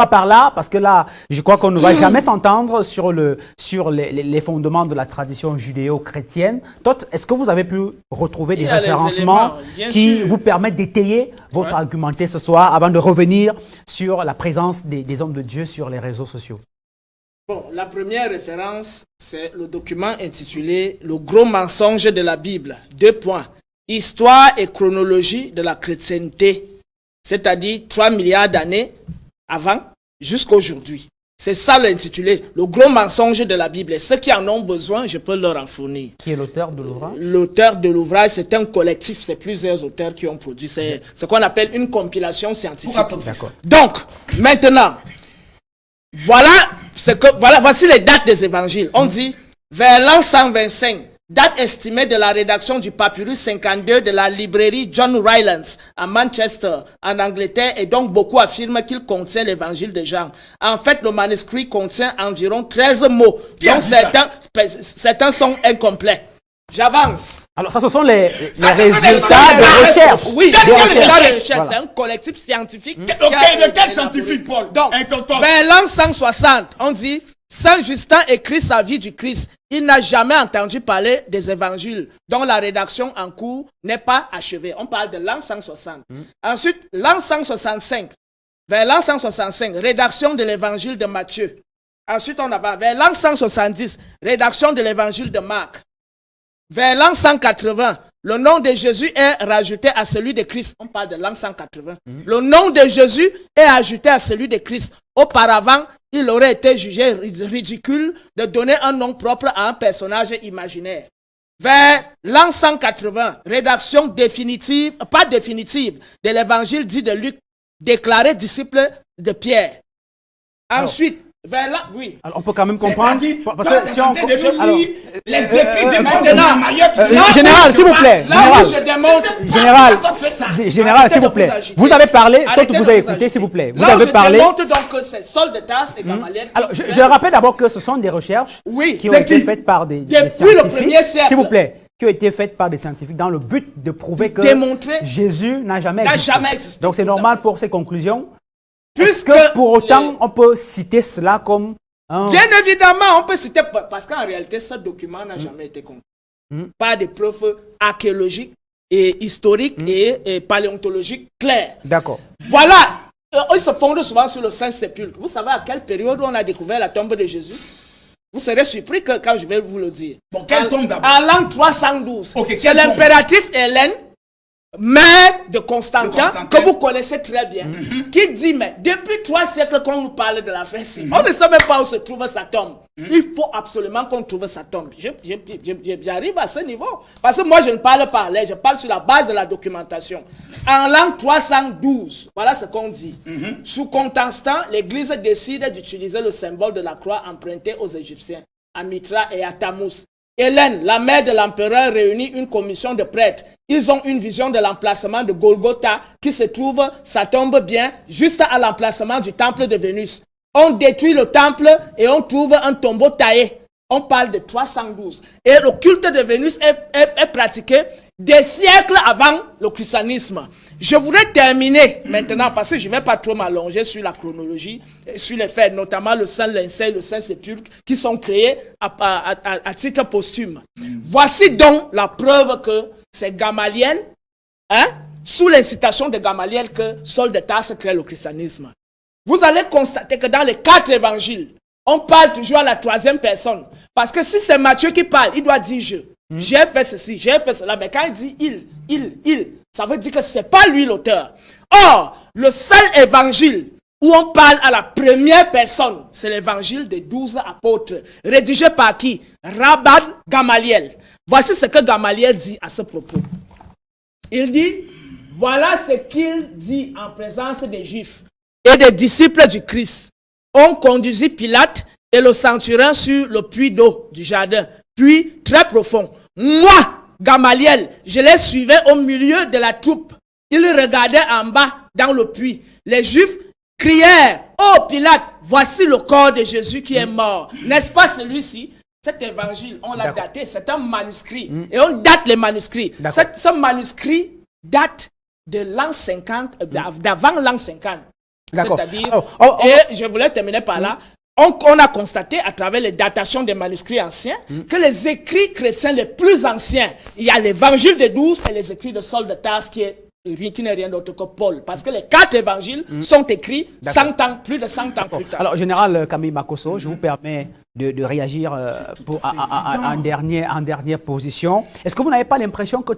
pas par là, parce que là, je crois qu'on ne va jamais s'entendre sur les fondements de la tradition judéo-chrétienne. Est-ce que vous avez pu retrouver des référencements qui vous permettent d'étayer votre argumenté ce soir avant de revenir sur la présence des hommes de Dieu sur les réseaux sociaux? Bon, la première référence, c'est le document intitulé « Le gros mensonge de la Bible ». 2 points. Histoire et chronologie de la chrétienté, c'est-à-dire 3 milliards d'années avant jusqu'à aujourd'hui. C'est ça l'intitulé, le gros mensonge de la Bible. Et ceux qui en ont besoin, je peux leur en fournir. Qui est l'auteur de l'ouvrage? L'auteur de l'ouvrage, c'est un collectif, c'est plusieurs auteurs qui ont produit. C'est ce qu'on appelle une compilation scientifique. Donc, maintenant, voici les dates des évangiles. On dit, vers l'an 125, date estimée de la rédaction du papyrus 52 de la librairie John Rylands à Manchester, en Angleterre, et donc beaucoup affirment qu'il contient l'évangile de Jean. En fait, le manuscrit contient environ 13 mots, dont certains sont incomplets. J'avance. Alors ça, ce sont les résultats de recherche. Oui, des résultats de recherche. C'est un collectif scientifique. De quel scientifique, Paul? Donc, vers l'an 160, on dit, Saint Justin écrit sa vie du Christ. Il n'a jamais entendu parler des évangiles dont la rédaction en cours n'est pas achevée. On parle de l'an 160. Ensuite, l'an 165. Vers l'an 165, rédaction de l'évangile de Matthieu. Ensuite, on va vers l'an 170, rédaction de l'évangile de Marc. Vers l'an 180, le nom de Jésus est rajouté à celui de Christ. On parle de l'an 180. Le nom de Jésus est ajouté à celui de Christ. Auparavant, il aurait été jugé ridicule de donner un nom propre à un personnage imaginaire. Vers l'an 180, rédaction définitive, pas définitive, de l'évangile dit de Luc, déclaré disciple de Pierre. Ensuite, vers là, oui. Alors, on peut quand même comprendre. Parce que si on les écrits de maintenant, général, s'il vous plaît. Général, s'il vous plaît. Vous avez parlé, toi, vous avez écouté, s'il vous plaît. Vous avez parlé. Je démontre donc que c'est Saul de Tarse et Gamaliel. Alors, je rappelle d'abord que ce sont des recherches qui ont été faites par des scientifiques. S'il vous plaît. Qui ont été faites par des scientifiques dans le but de prouver que Jésus n'a jamais existé. Donc, c'est normal pour ces conclusions. Puisque pour autant, on peut citer cela comme un... Bien évidemment, on peut citer, parce qu'en réalité, ce document n'a jamais été conclu. Pas de preuves archéologiques et historiques et paléontologiques claires. D'accord. Voilà. Ils se fondent souvent sur le Saint-Sépulcre. Vous savez à quelle période on a découvert la tombe de Jésus? Vous serez surpris quand je vais vous le dire. Bon, quelle tombe d'abord? En l'an 312. Okay, c'est l'impératrice Hélène, mère de Constantin, que vous connaissez très bien, qui dit, mais depuis 3 siècles qu'on nous parle de la fin, on ne sait même pas où se trouve sa tombe. Il faut absolument qu'on trouve sa tombe. J'arrive à ce niveau. Parce que moi, je ne parle pas à l'aise, je parle sur la base de la documentation. En l'an 312, voilà ce qu'on dit. Sous Constantin, l'Église décide d'utiliser le symbole de la croix emprunté aux Égyptiens, à Mitra et à Tammuz. Hélène, la mère de l'empereur, réunit une commission de prêtres. Ils ont une vision de l'emplacement de Golgotha qui se trouve, ça tombe bien, juste à l'emplacement du temple de Vénus. On détruit le temple et on trouve un tombeau taillé. On parle de 312. Et le culte de Vénus est pratiqué des siècles avant le christianisme. Je voudrais terminer maintenant, parce que je ne vais pas trop m'allonger sur la chronologie, sur les faits, notamment le Saint-Lincey, le Saint-Sépulcre, qui sont créés à titre posthume. Voici donc la preuve que c'est Gamaliel, sous l'incitation de Gamaliel, que Saul de Tarse crée le christianisme. Vous allez constater que dans les 4 évangiles, on parle toujours à la 3e personne. Parce que si c'est Matthieu qui parle, il doit dire je. J'ai fait ceci, j'ai fait cela. Mais quand il dit il, ça veut dire que ce n'est pas lui l'auteur. Or, le seul évangile où on parle à la première personne, c'est l'évangile des 12 apôtres. Rédigé par qui? Rabban Gamaliel. Voici ce que Gamaliel dit à ce propos. Il dit, voilà ce qu'il dit en présence des Juifs et des disciples du Christ. On conduisit Pilate et le centurion sur le puits d'eau du jardin, puits très profond. Moi, Gamaliel, je les suivais au milieu de la troupe. Ils regardaient en bas dans le puits. Les Juifs crièrent, « Oh Pilate, voici le corps de Jésus qui est mort. » N'est-ce pas celui-ci? Cet évangile, on l'a daté, c'est un manuscrit. Et on date les manuscrits. Ce manuscrit date de l'an 50, d'avant l'an 50. C'est-à-dire, et je voulais terminer par là, on a constaté à travers les datations des manuscrits anciens que les écrits chrétiens les plus anciens, il y a l'évangile des 12 et les écrits de Saul de Tarse qui n'est rien d'autre que Paul. Parce que les 4 évangiles sont écrits 100 ans, plus de 100 ans plus tard. Alors, Général Camille Makosso, je vous permets de réagir en dernière position. Est-ce que vous n'avez pas l'impression que